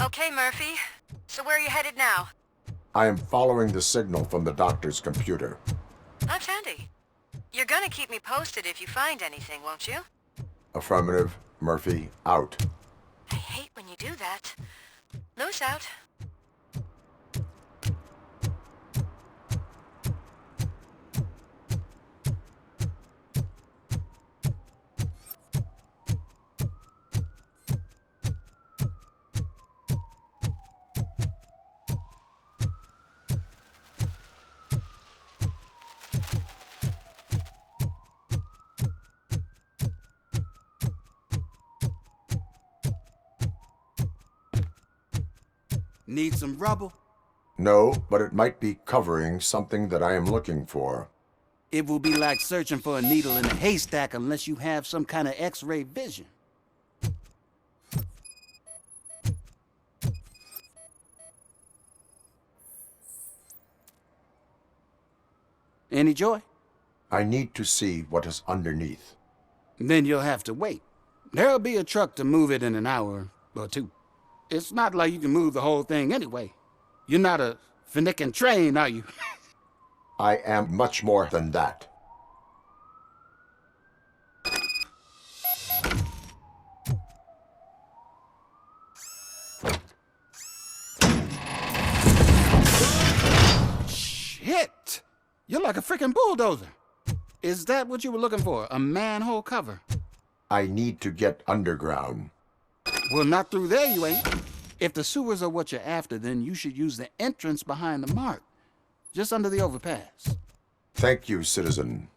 Okay, Murphy. So where are you headed now? I am following the signal from the doctor's computer. That's handy. You're gonna keep me posted if you find anything, won't you? Affirmative. Murphy, out. I hate when you do that. Loose out. Need some rubble? No, but it might be covering something that I am looking for. It will be like searching for a needle in a haystack unless you have some kind of X-ray vision. Any joy? I need to see what is underneath. Then you'll have to wait. There'll be a truck to move it in an hour or two. It's not like you can move the whole thing anyway. You're not a finicking train, are you? I am much more than that. Shit! You're like a freaking bulldozer. Is that what you were looking for? A manhole cover? I need to get underground. Well, not through there, you ain't. If the sewers are what you're after, then you should use the entrance behind the mark, just under the overpass. Thank you, citizen.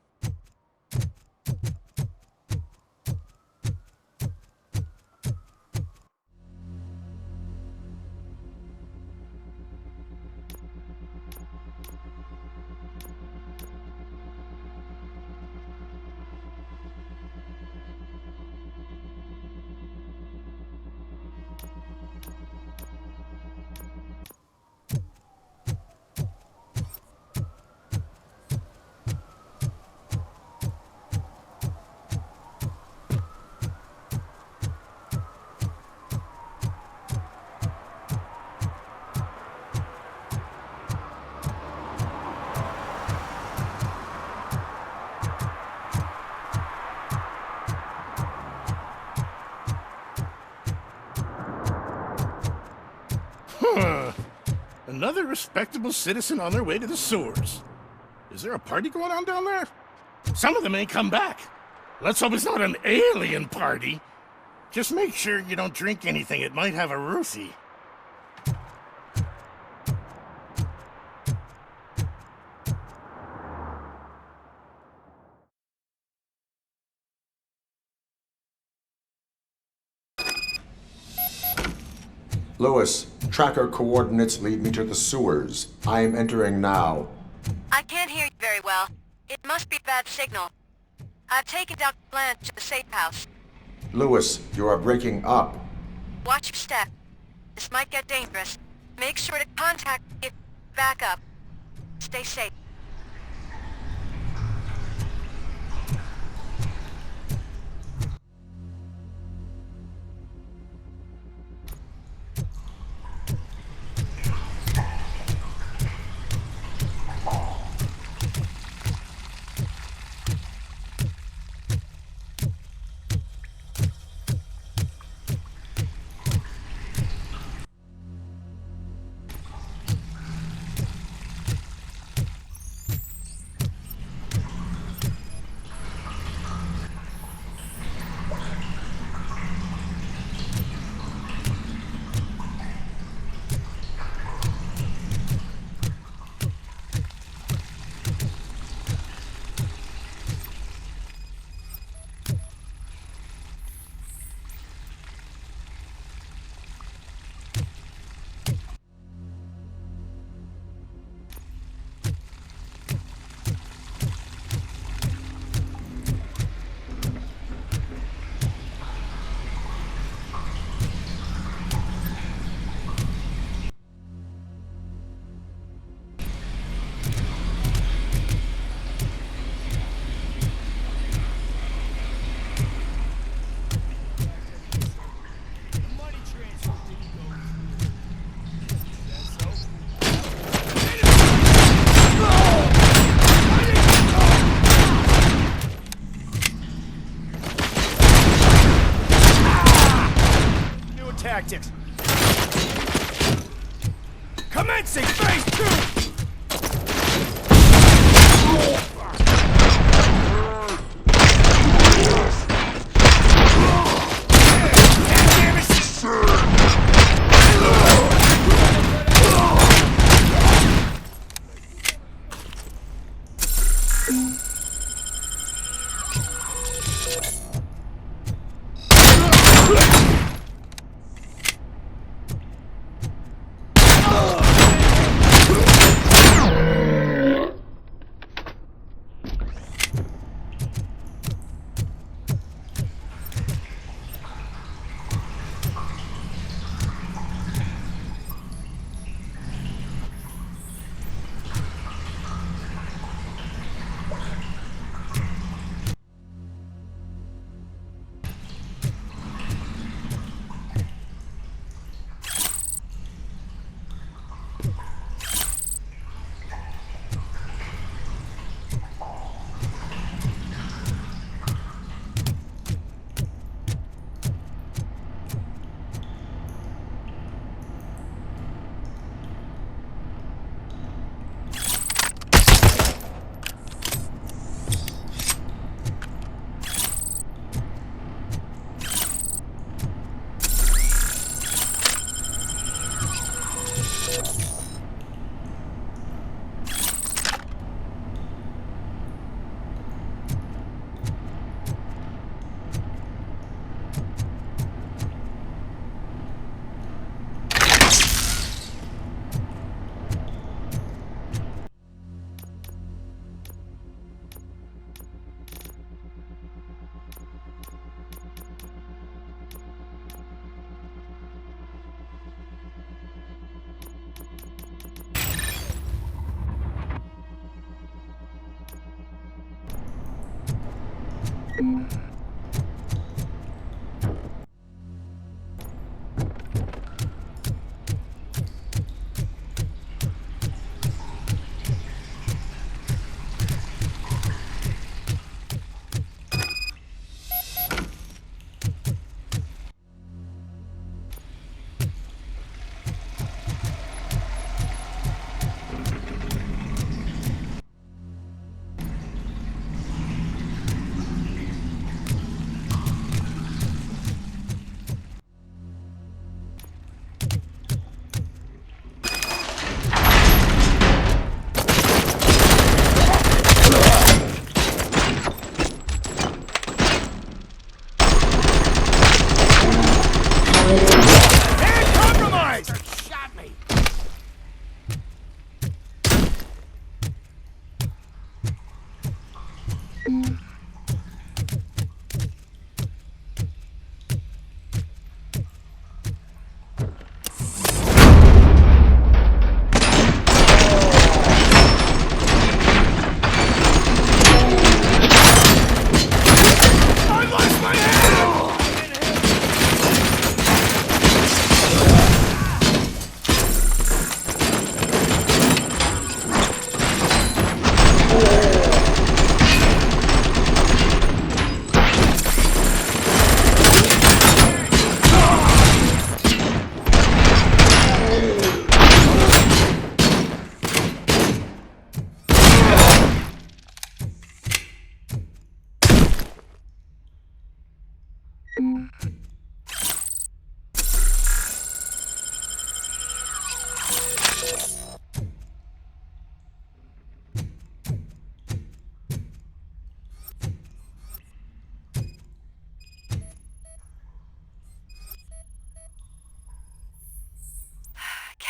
Another respectable citizen on their way to the sewers. Is there a party going on down there? Some of them ain't come back. Let's hope it's not an alien party. Just make sure you don't drink anything. It might have a roofie. Lewis, tracker coordinates lead me to the sewers. I am entering now. I can't hear you very well. It must be a bad signal. I've taken Dr. Blanche to the safe house. Lewis, you are breaking up. Watch your step. This might get dangerous. Make sure to contact me if back up. Stay safe. tactics! Commencing phase 2!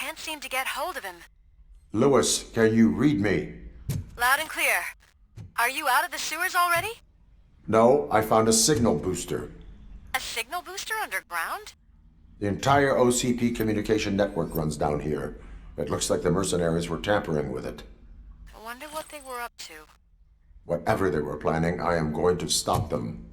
Can't seem to get hold of him. Lewis, can you read me? Loud and clear. Are you out of the sewers already? No, I found a signal booster. A signal booster underground? The entire OCP communication network runs down here. It looks like the mercenaries were tampering with it. I wonder what they were up to. Whatever they were planning, I am going to stop them.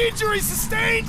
injury sustained!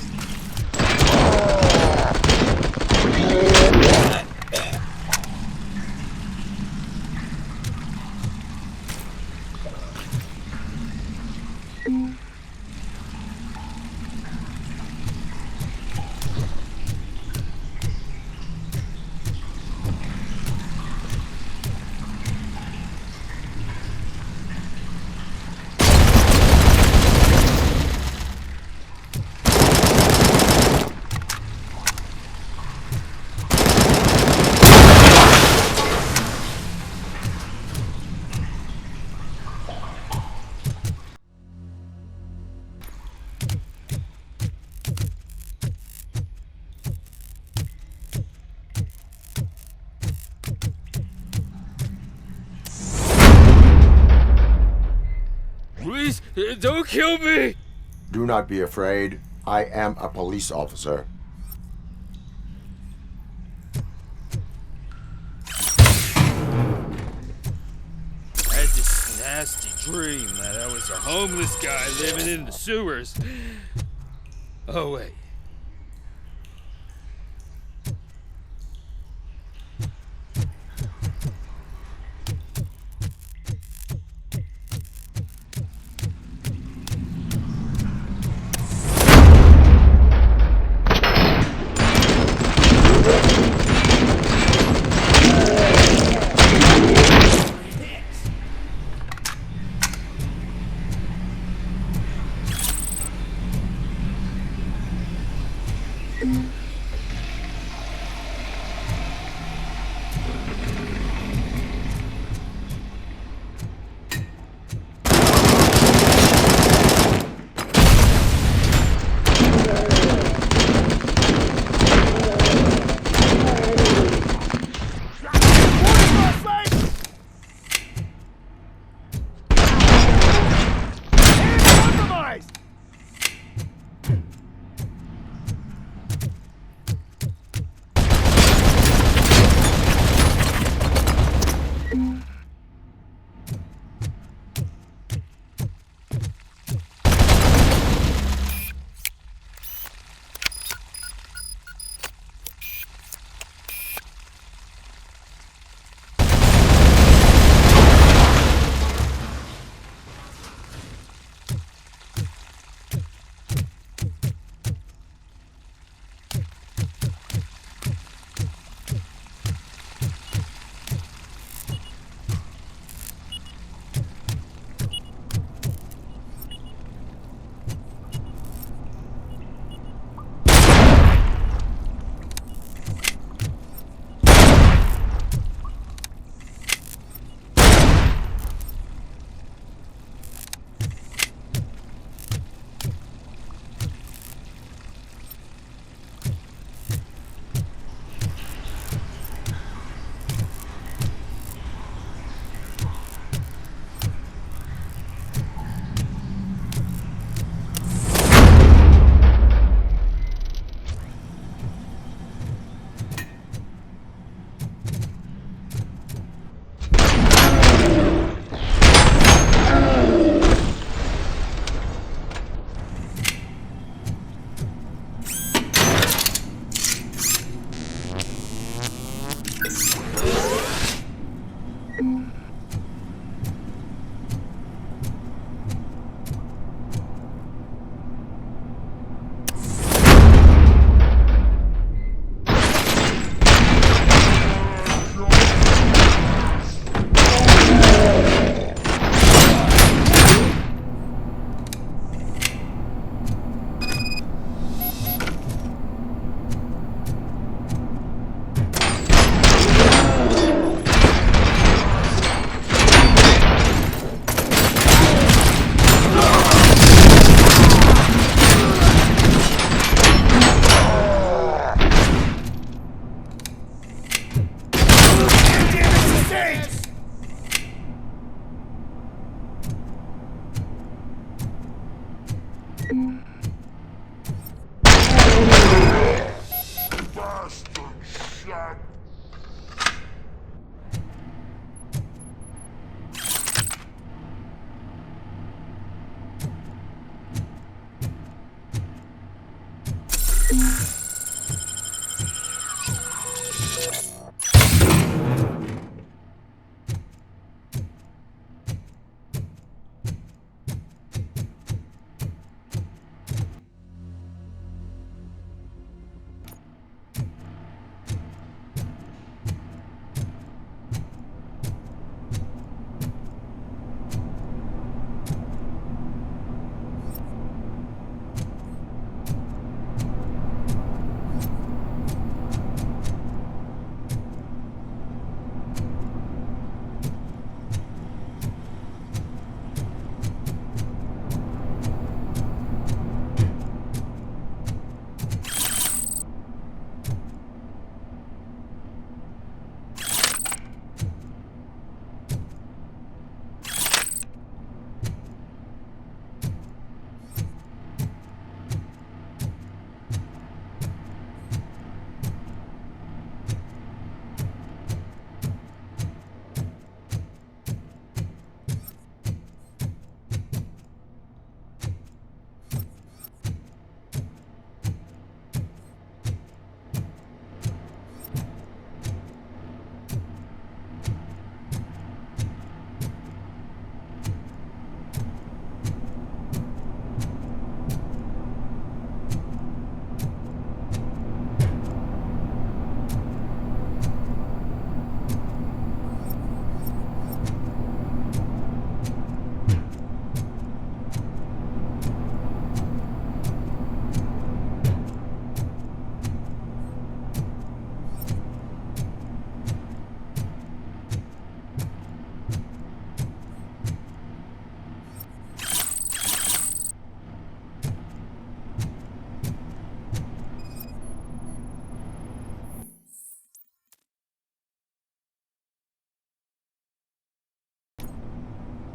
Please, don't kill me! Do not be afraid. I am a police officer. I had this nasty dream that I was a homeless guy living in the sewers. Oh, wait.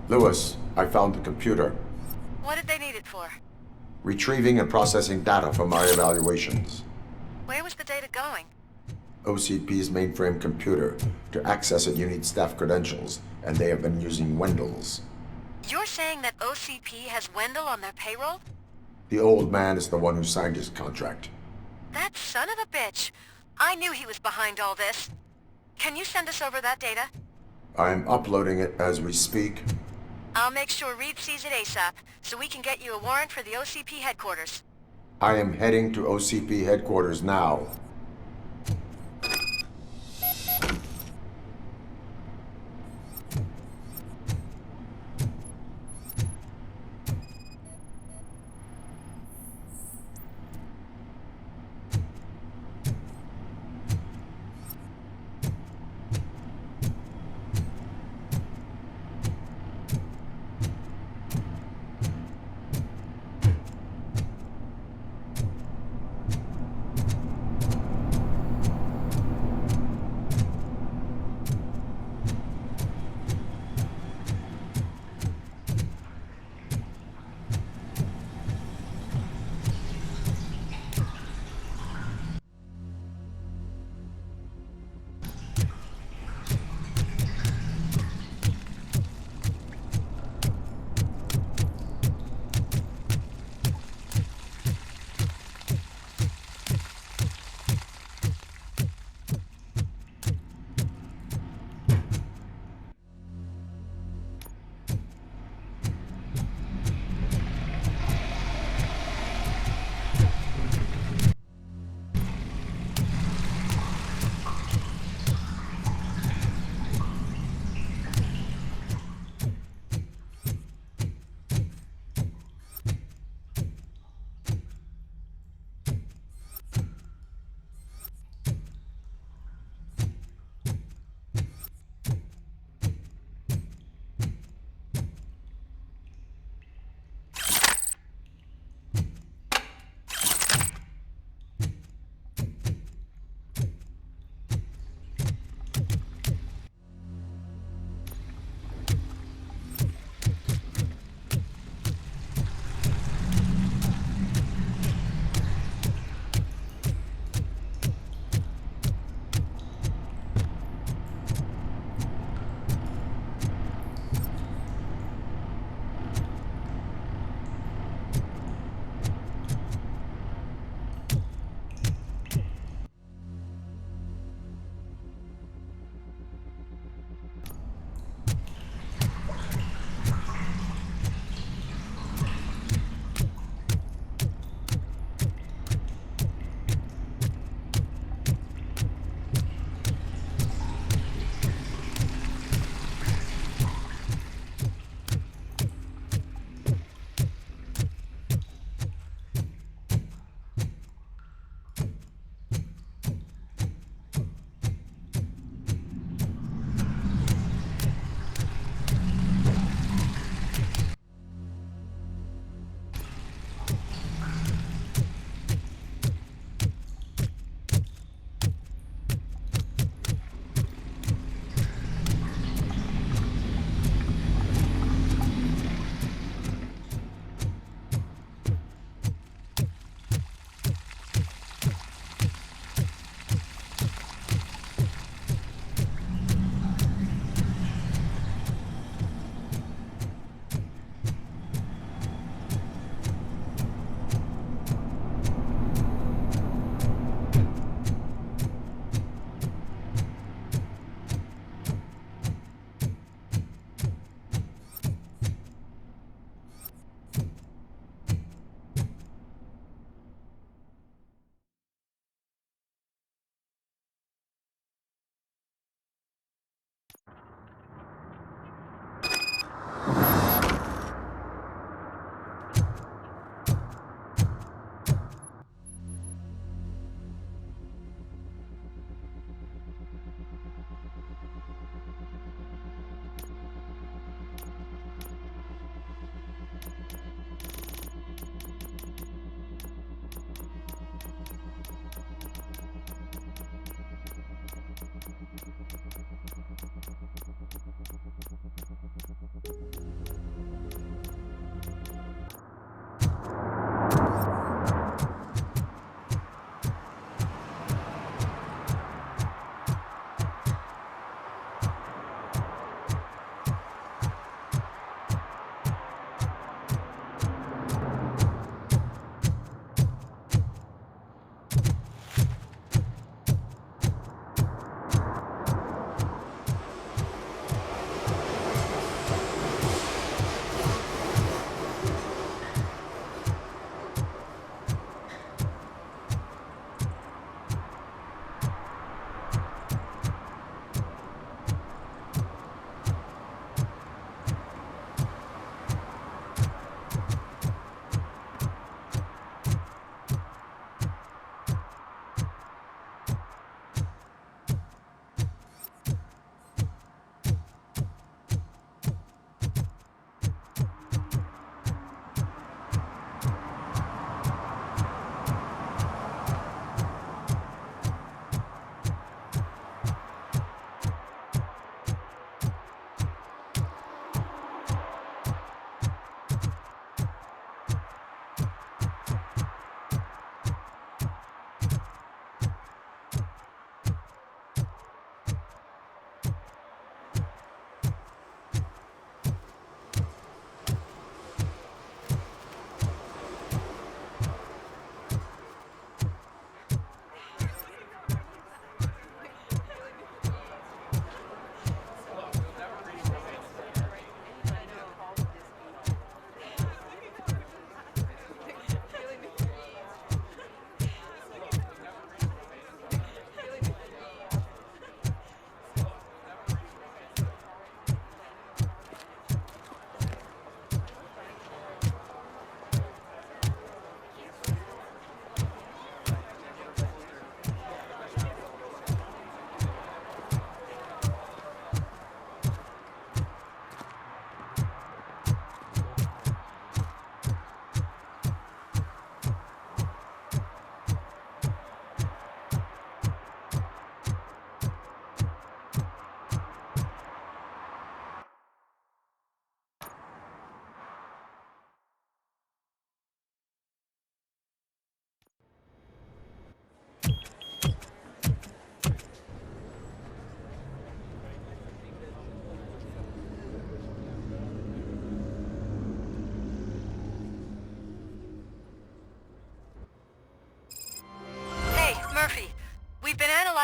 Lewis, I found the computer. What did they need it for? Retrieving and processing data from my evaluations. Where was the data going? OCP's mainframe computer. To access it, you need staff credentials, and they have been using Wendell's. You're saying that OCP has Wendell on their payroll? The old man is the one who signed his contract. That son of a bitch. I knew he was behind all this. Can you send us over that data? I'm uploading it as we speak. I'll make sure Reed sees it ASAP, so we can get you a warrant for the OCP headquarters. I am heading to OCP headquarters now.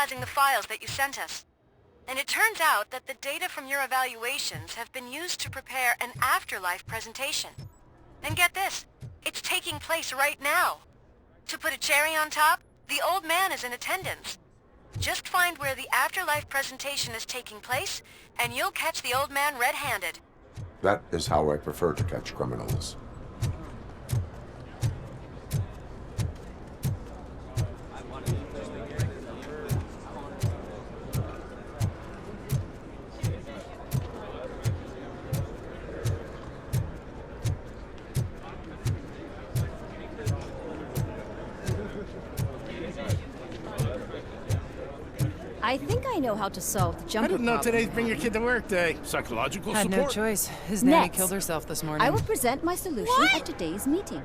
analyzing the files that you sent us. And it turns out that the data from your evaluations have been used to prepare an Afterlife presentation. And get this, it's taking place right now. To put a cherry on top, the old man is in attendance. Just find where the Afterlife presentation is taking place, and you'll catch the old man red-handed. That is how I prefer to catch criminals. I think I know how to solve the I jumping didn't know problem. today's Bring Your Kid to Work Day. Psychological Had support? no choice. His nanny Next. killed herself this morning. I will present my solution at today's meeting.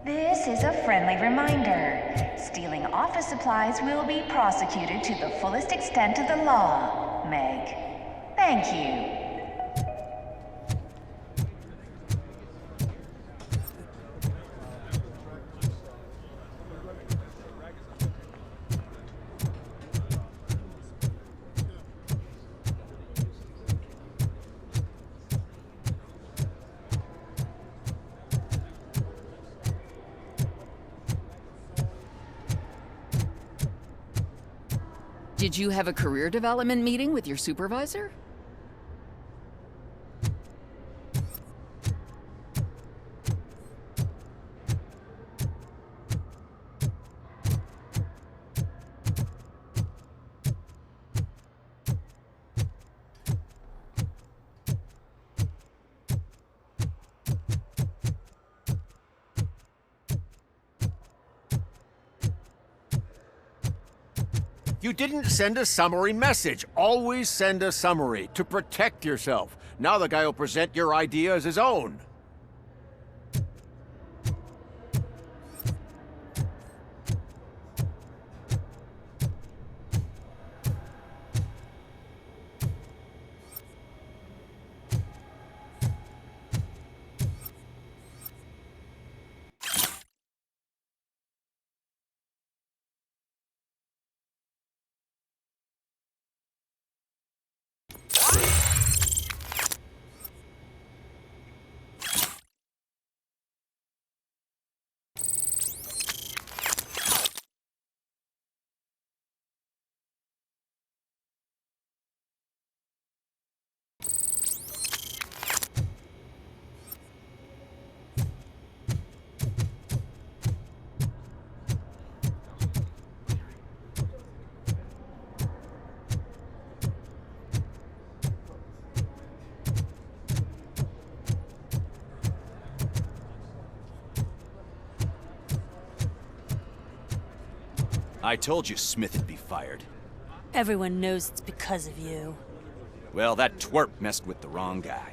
This is a friendly reminder. Stealing office supplies will be prosecuted to the fullest extent of the law, Meg. Thank you. Did you have a career development meeting with your supervisor? You didn't send a summary message. Always send a summary to protect yourself. Now the guy will present your idea as his own. I told you Smith'd be fired. Everyone knows it's because of you. Well, that twerp messed with the wrong guy.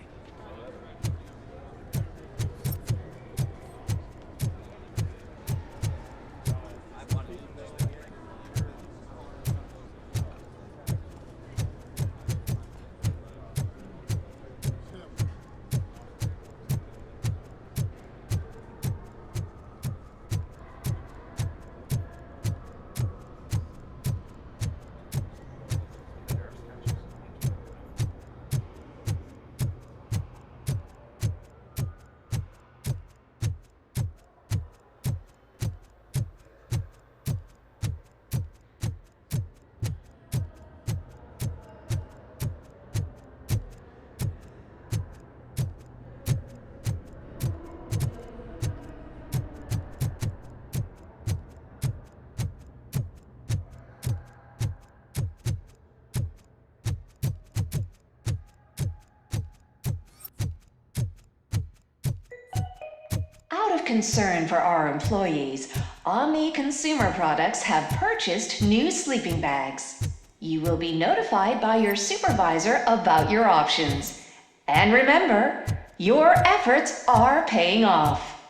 Out of concern for our employees, Omni Consumer Products have purchased new sleeping bags. You will be notified by your supervisor about your options. And remember, your efforts are paying off.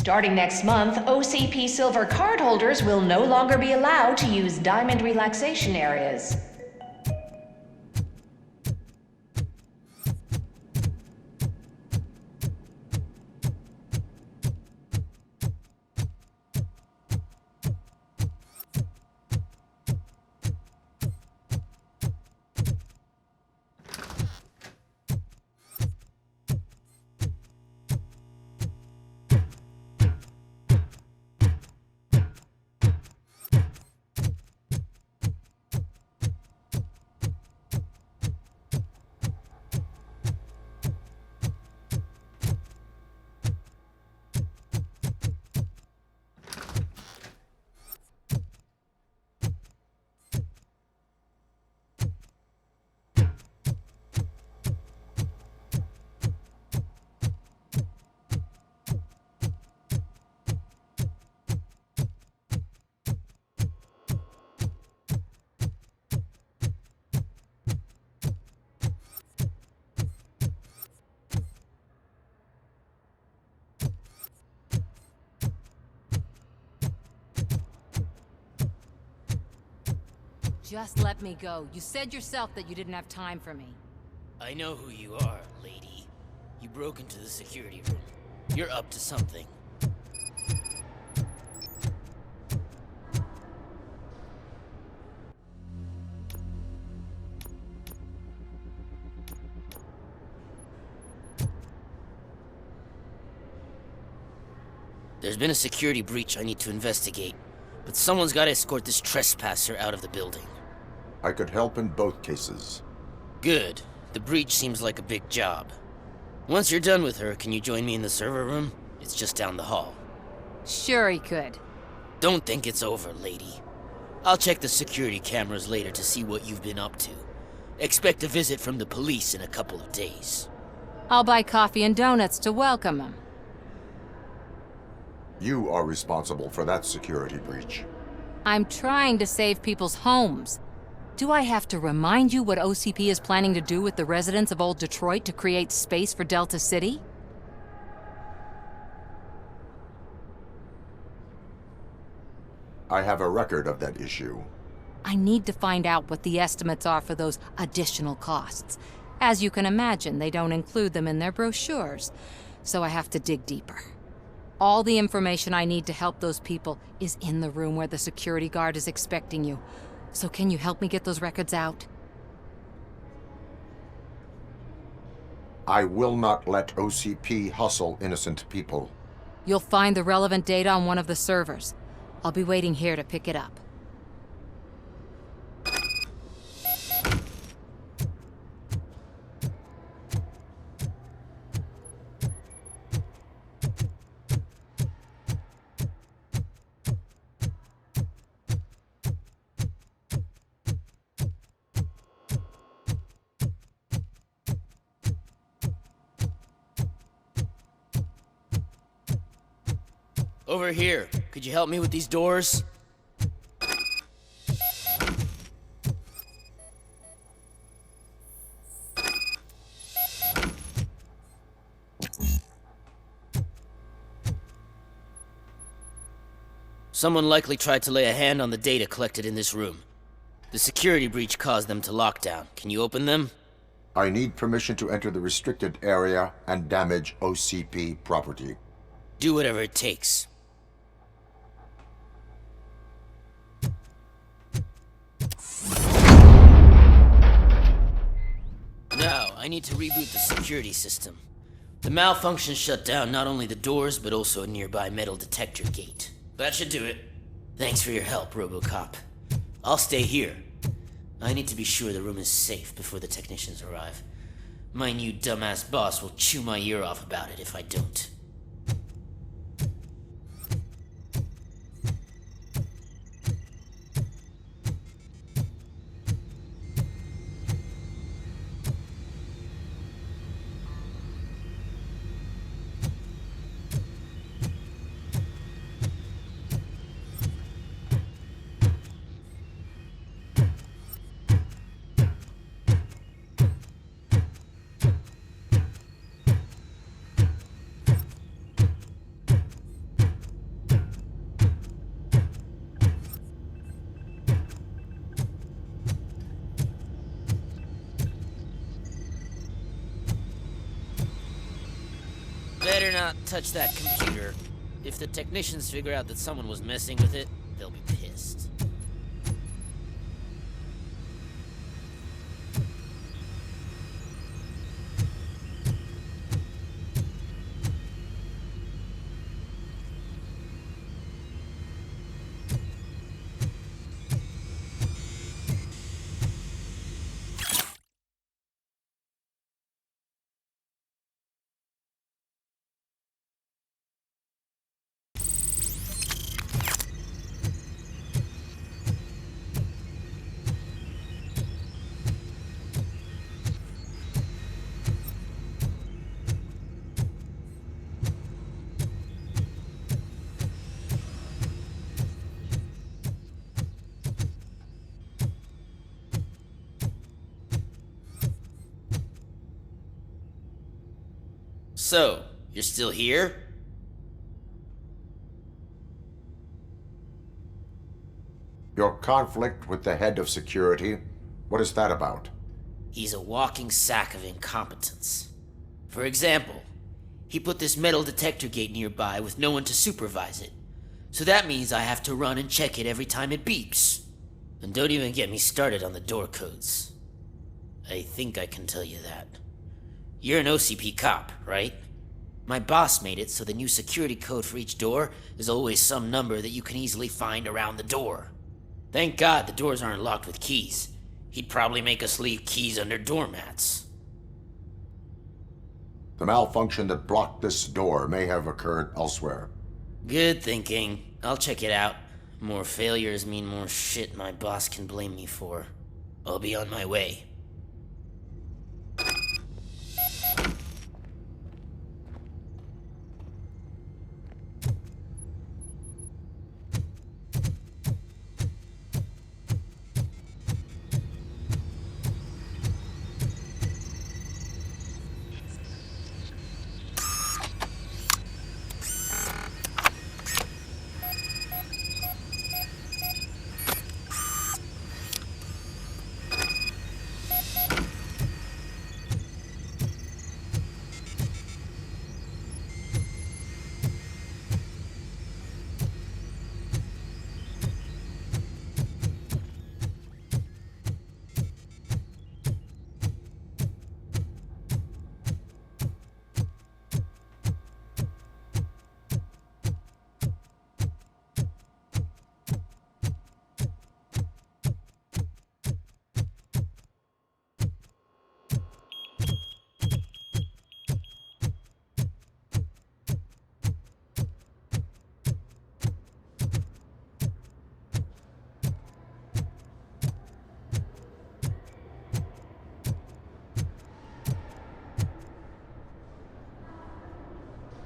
Starting next month, OCP Silver cardholders will no longer be allowed to use diamond relaxation areas. Just let me go. You said yourself that you didn't have time for me. I know who you are, lady. You broke into the security room. You're up to something. There's been a security breach I need to investigate, but someone's got to escort this trespasser out of the building. I could help in both cases. Good. The breach seems like a big job. Once you're done with her, can you join me in the server room? It's just down the hall. Sure he could. Don't think it's over, lady. I'll check the security cameras later to see what you've been up to. Expect a visit from the police in a couple of days. I'll buy coffee and donuts to welcome him. You are responsible for that security breach. I'm trying to save people's homes. Do I have to remind you what OCP is planning to do with the residents of Old Detroit to create space for Delta City? I have a record of that issue. I need to find out what the estimates are for those additional costs. As you can imagine, they don't include them in their brochures, so I have to dig deeper. All the information I need to help those people is in the room where the security guard is expecting you. So can you help me get those records out? I will not let OCP hustle innocent people. You'll find the relevant data on one of the servers. I'll be waiting here to pick it up. Over here. Could you help me with these doors? Someone likely tried to lay a hand on the data collected in this room. The security breach caused them to lock down. Can you open them? I need permission to enter the restricted area and damage OCP property. Do whatever it takes. Now, I need to reboot the security system. The malfunction shut down not only the doors, but also a nearby metal detector gate. That should do it. Thanks for your help, RoboCop. I'll stay here. I need to be sure the room is safe before the technicians arrive. My new dumbass boss will chew my ear off about it if I don't. better not touch that computer. If the technicians figure out that someone was messing with it, they'll be pissed. So, you're still here? Your conflict with the head of security, what is that about? He's a walking sack of incompetence. For example, he put this metal detector gate nearby with no one to supervise it. So that means I have to run and check it every time it beeps. And don't even get me started on the door codes. I think I can tell you that. You're an OCP cop, right? My boss made it so the new security code for each door is always some number that you can easily find around the door. Thank God the doors aren't locked with keys. He'd probably make us leave keys under doormats. The malfunction that blocked this door may have occurred elsewhere. Good thinking. I'll check it out. More failures mean more shit my boss can blame me for. I'll be on my way.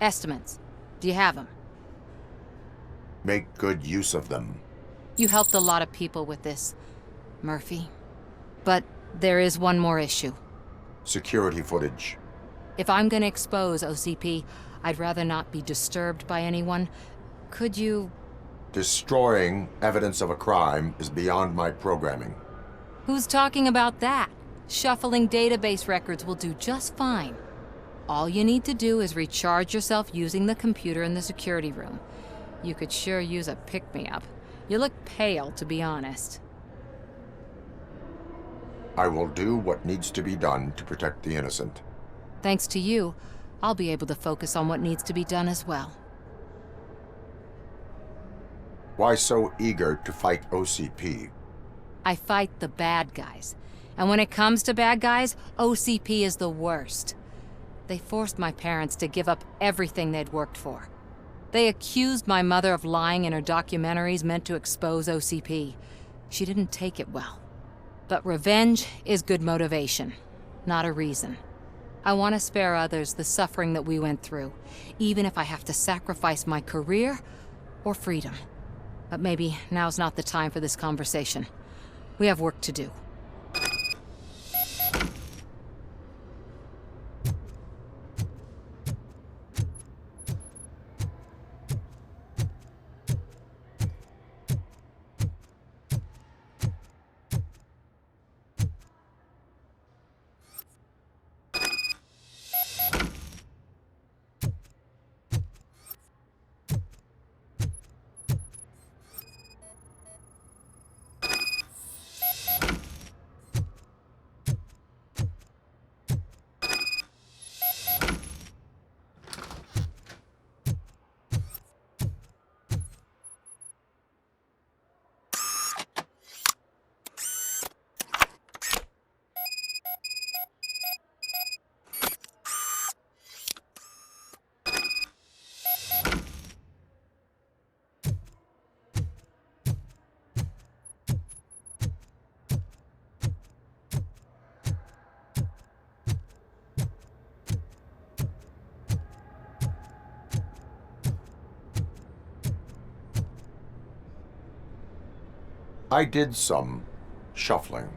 Estimates. Do you have them? Make good use of them. You helped a lot of people with this, Murphy. But there is one more issue. Security footage. If I'm gonna expose OCP, I'd rather not be disturbed by anyone. Could you... Destroying evidence of a crime is beyond my programming. Who's talking about that? Shuffling database records will do just fine. All you need to do is recharge yourself using the computer in the security room. You could sure use a pick-me-up. You look pale, to be honest. I will do what needs to be done to protect the innocent. Thanks to you, I'll be able to focus on what needs to be done as well. Why so eager to fight OCP? I fight the bad guys. And when it comes to bad guys, OCP is the worst. They forced my parents to give up everything they'd worked for. They accused my mother of lying in her documentaries meant to expose OCP. She didn't take it well. But revenge is good motivation, not a reason. I want to spare others the suffering that we went through, even if I have to sacrifice my career or freedom. But maybe now's not the time for this conversation. We have work to do. I did some shuffling.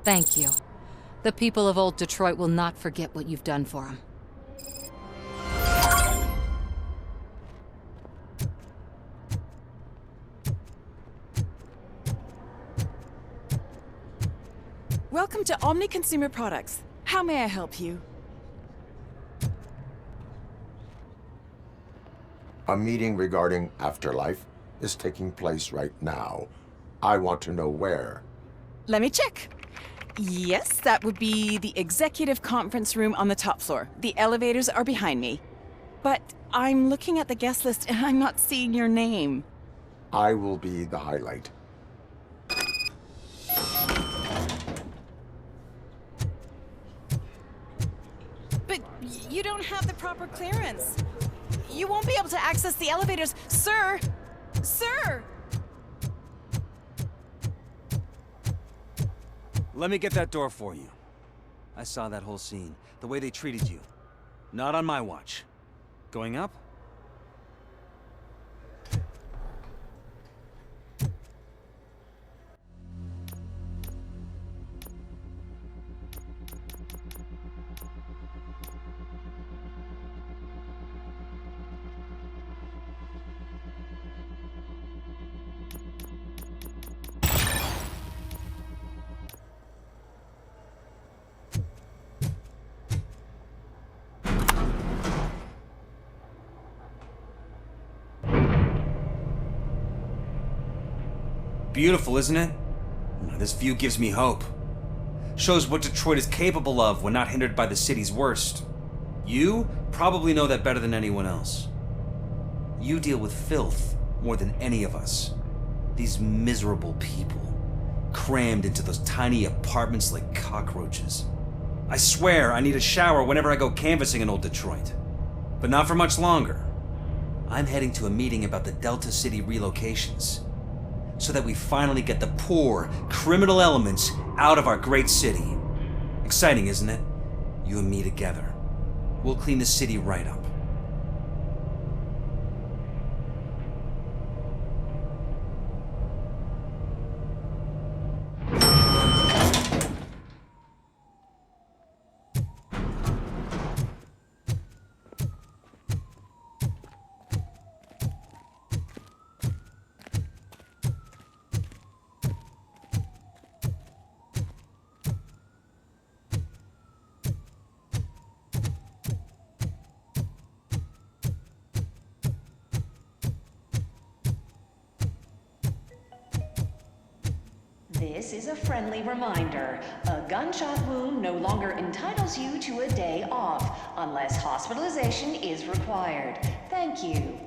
Thank you. The people of Old Detroit will not forget what you've done for them. Welcome to Omni Consumer Products. How may I help you? A meeting regarding Afterlife is taking place right now. I want to know where. Let me check. Yes, that would be the executive conference room on the top floor. The elevators are behind me. But I'm looking at the guest list and I'm not seeing your name. I will be the highlight. But you don't have the proper clearance. You won't be able to access the elevators. Sir! Sir! Let me get that door for you. I saw that whole scene. The way they treated you. Not on my watch. Going up? Beautiful, isn't it? This view gives me hope. Shows what Detroit is capable of when not hindered by the city's worst. You probably know that better than anyone else. You deal with filth more than any of us. These miserable people, crammed into those tiny apartments like cockroaches. I swear I need a shower whenever I go canvassing in old Detroit. But not for much longer. I'm heading to a meeting about the Delta City relocations, so that we finally get the poor, criminal elements out of our great city. Exciting, isn't it? You and me together. We'll clean the city right up. This is a friendly reminder. A gunshot wound no longer entitles you to a day off, unless hospitalization is required. Thank you.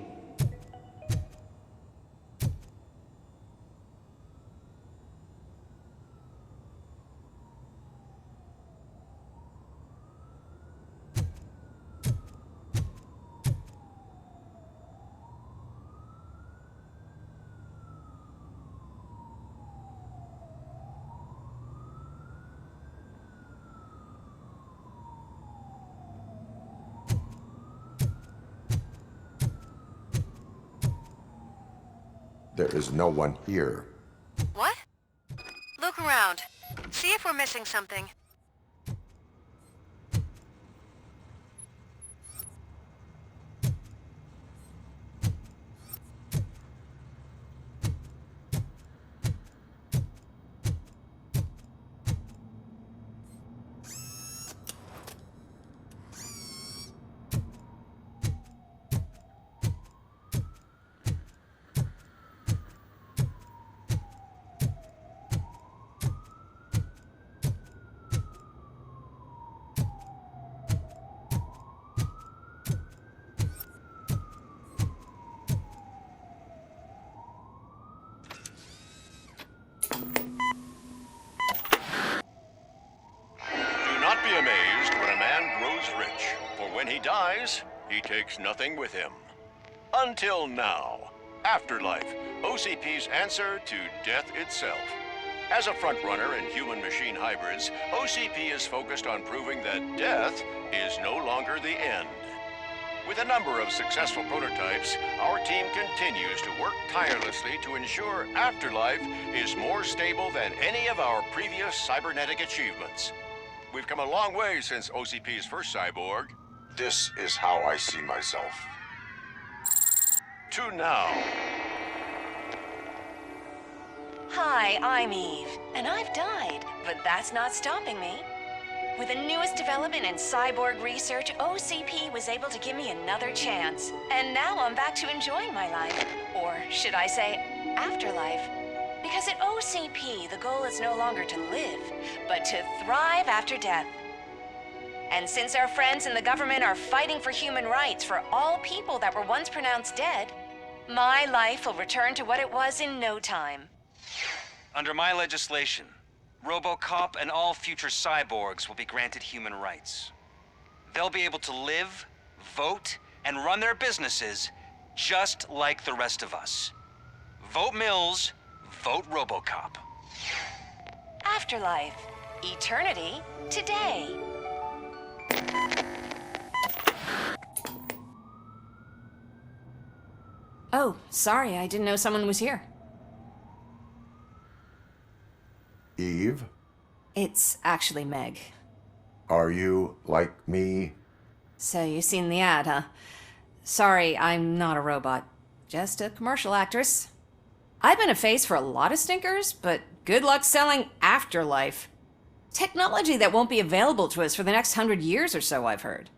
There is no one here. What? Look around. See if we're missing something. Be amazed when a man grows rich, for when he dies, he takes nothing with him. Until now. Afterlife, OCP's answer to death itself. As a frontrunner in human-machine hybrids, OCP is focused on proving that death is no longer the end. With a number of successful prototypes, our team continues to work tirelessly to ensure Afterlife is more stable than any of our previous cybernetic achievements. We've come a long way since OCP's first cyborg. This is how I see myself. To now. Hi, I'm Eve, and I've died, but that's not stopping me. With the newest development in cyborg research, OCP was able to give me another chance. And now I'm back to enjoying my life. Or should I say, afterlife. Because at OCP, the goal is no longer to live, but to thrive after death. And since our friends in the government are fighting for human rights for all people that were once pronounced dead, my life will return to what it was in no time. Under my legislation, RoboCop and all future cyborgs will be granted human rights. They'll be able to live, vote, and run their businesses just like the rest of us. Vote Mills, vote RoboCop. Afterlife. Eternity. Today. Oh, sorry, I didn't know someone was here. Eve? It's actually Meg. Are you like me? So you've seen the ad, huh? Sorry, I'm not a robot. Just a commercial actress. I've been a face for a lot of stinkers, but good luck selling Afterlife. Technology that won't be available to us for the next 100 years or so, I've heard.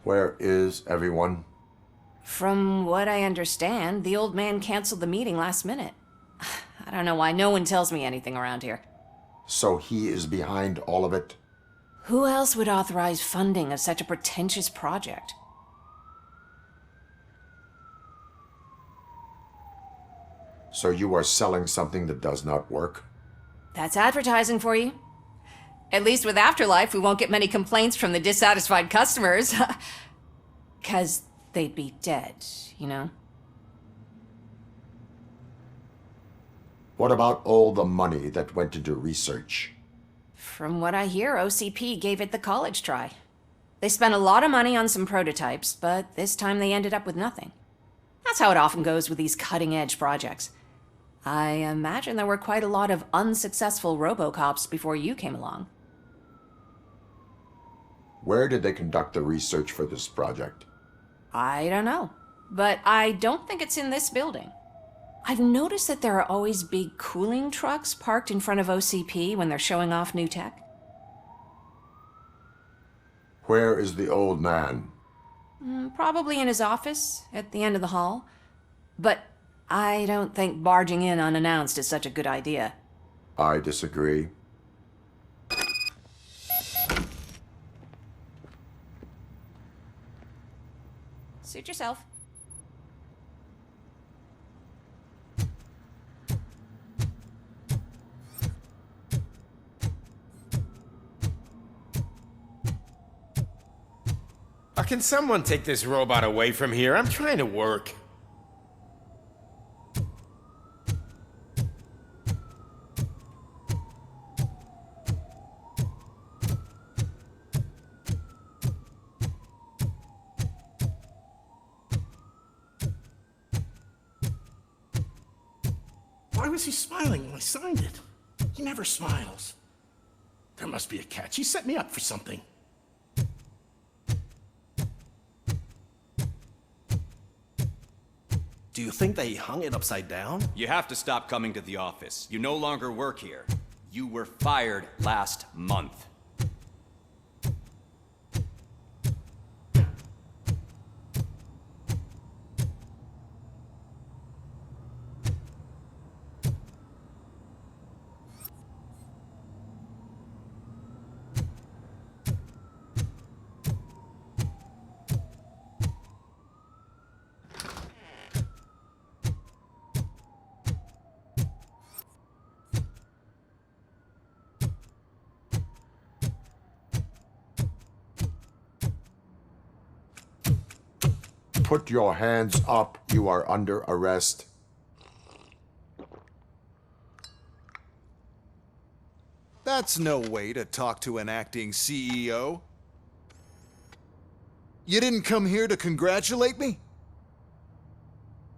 Where is everyone? From what I understand, the old man canceled the meeting last minute. I don't know why no one tells me anything around here. So he is behind all of it? Who else would authorize funding of such a pretentious project? So you are selling something that does not work? That's advertising for you. At least with Afterlife, we won't get many complaints from the dissatisfied customers. 'Cause they'd be dead, you know? What about all the money that went into research? From what I hear, OCP gave it the college try. They spent a lot of money on some prototypes, but this time they ended up with nothing. That's how it often goes with these cutting-edge projects. I imagine there were quite a lot of unsuccessful RoboCops before you came along. Where did they conduct the research for this project? I don't know, but I don't think it's in this building. I've noticed that there are always big cooling trucks parked in front of OCP when they're showing off new tech. Where is the old man? Probably in his office, at the end of the hall. But I don't think barging in unannounced is such a good idea. I disagree. Suit yourself. Can someone take this robot away from here? I'm trying to work. Why was he smiling when I signed it? He never smiles. There must be a catch. He set me up for something. Do you think they hung it upside down? You have to stop coming to the office. You no longer work here. You were fired last month. Put your hands up. You are under arrest. That's no way to talk to an acting CEO. You didn't come here to congratulate me?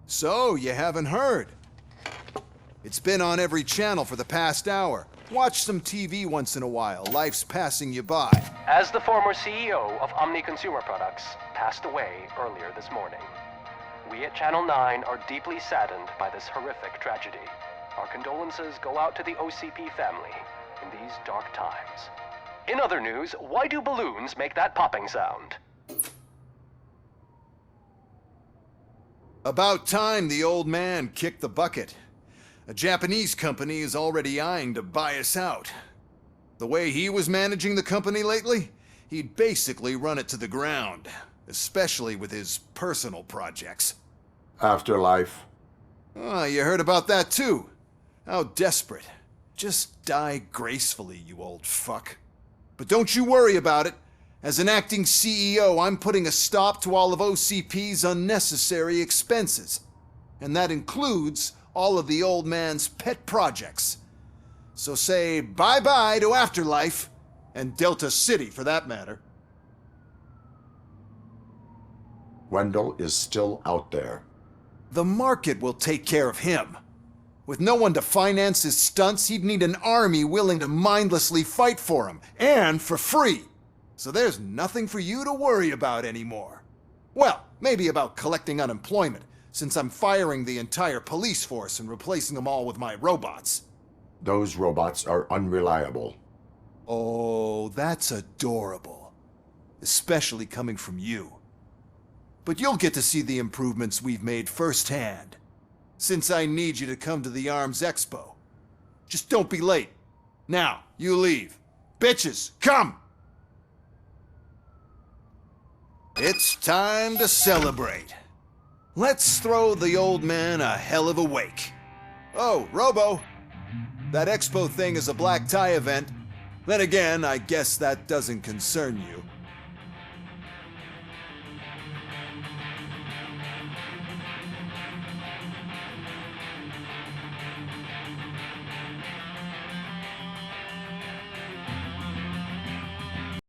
So, you haven't heard. It's been on every channel for the past hour. Watch some TV once in a while. Life's passing you by. As the former CEO of Omni Consumer Products passed away earlier this morning, we at Channel 9 are deeply saddened by this horrific tragedy. Our condolences go out to the OCP family in these dark times. In other news, why do balloons make that popping sound? About time the old man kicked the bucket. A Japanese company is already eyeing to buy us out. The way he was managing the company lately, he'd basically run it to the ground, especially with his personal projects. Afterlife. Oh, you heard about that too. How desperate. Just die gracefully, you old fuck. But don't you worry about it. As an acting CEO, I'm putting a stop to all of OCP's unnecessary expenses. And that includes all of the old man's pet projects. So say bye-bye to Afterlife, and Delta City for that matter. Wendell is still out there. The market will take care of him. With no one to finance his stunts, he'd need an army willing to mindlessly fight for him, and for free. So there's nothing for you to worry about anymore. Well, maybe about collecting unemployment, since I'm firing the entire police force and replacing them all with my robots. Those robots are unreliable. Oh, that's adorable. Especially coming from you. But you'll get to see the improvements we've made firsthand. Since I need you to come to the Arms Expo. Just don't be late. Now, you leave. Bitches, come! It's time to celebrate. Let's throw the old man a hell of a wake. Oh, Robo. That expo thing is a black tie event. Then again, I guess that doesn't concern you.